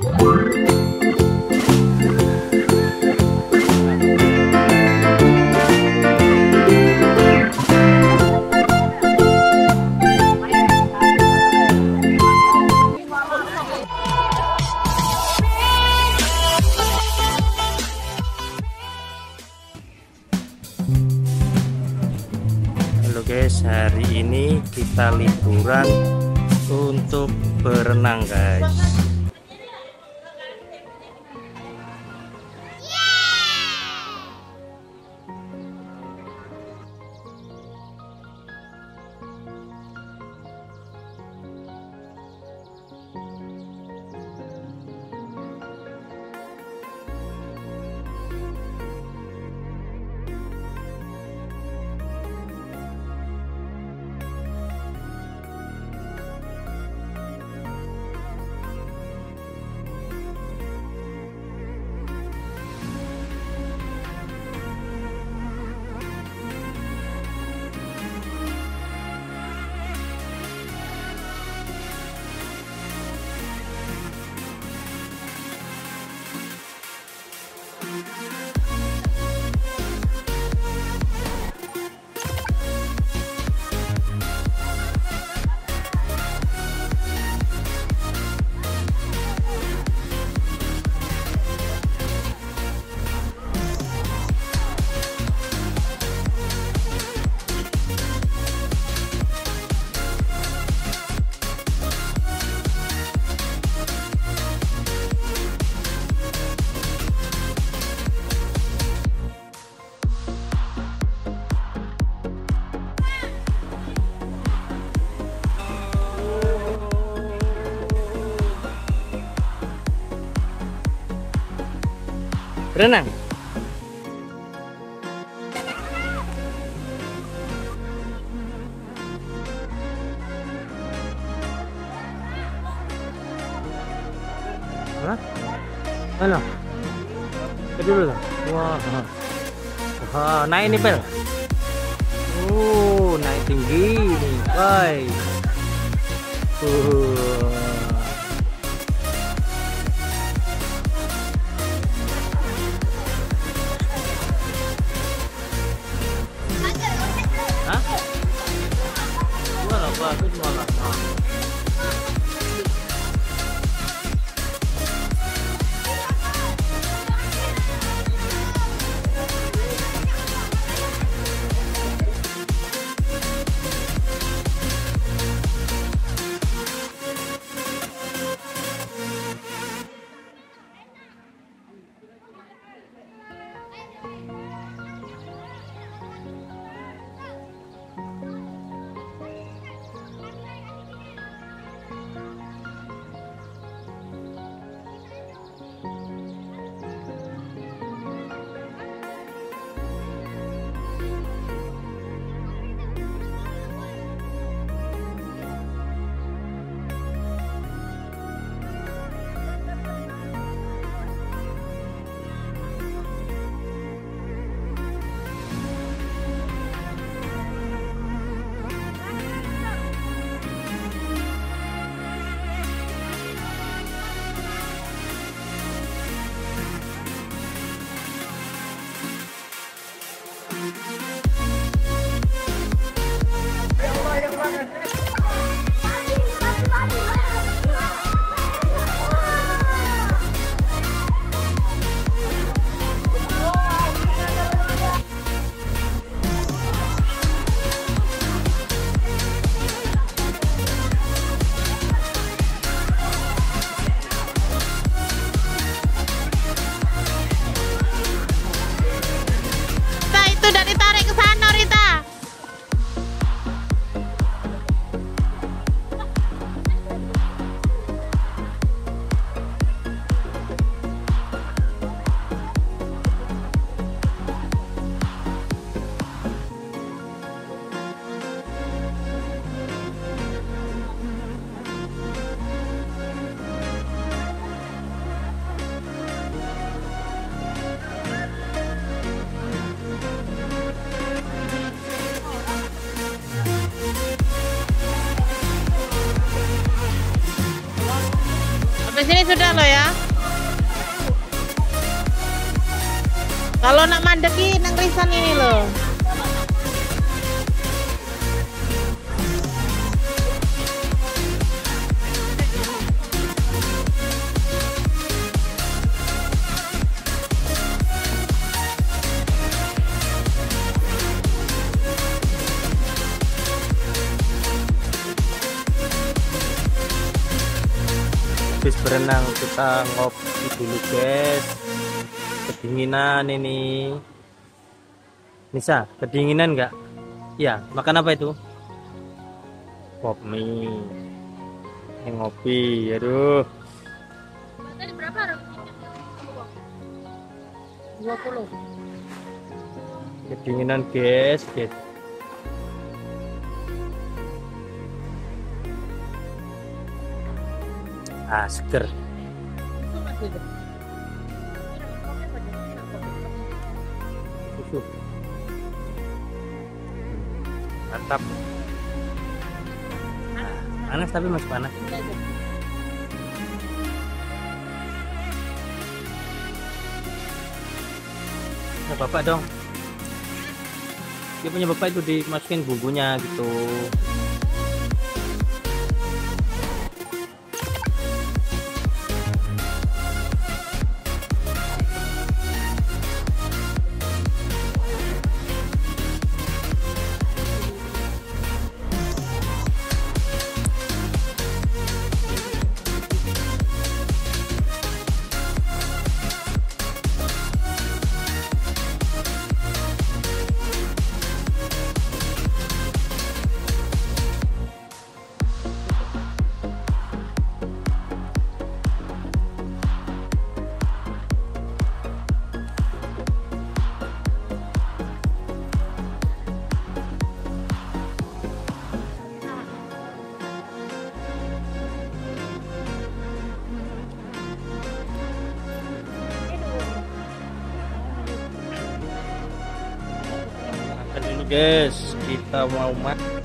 Halo guys, hari ini kita liburan untuk berenang guys. Berenang. Hah? Mana? Kedua dulu. Wah. Wah, naik nih, Pel. Naik tinggi nih, guys. Hah? Malah bagus malah. sudah lo ya. Kalau nak mandeki nang risan ini loh. Habis berenang kita ngopi dulu guys, kedinginan ini. Nisa, kedinginan nggak? Ya, makan apa itu? Pop mie. Ini ngopi, aduh. Tadi berapa harganya? 20. Kedinginan guys, guys. Ah, seger. Susu. Mantap. Panas tapi masih panas. Ya, bapak dong. Dia punya bapak itu dimasukin bumbunya gitu. Guys, kita mau makan.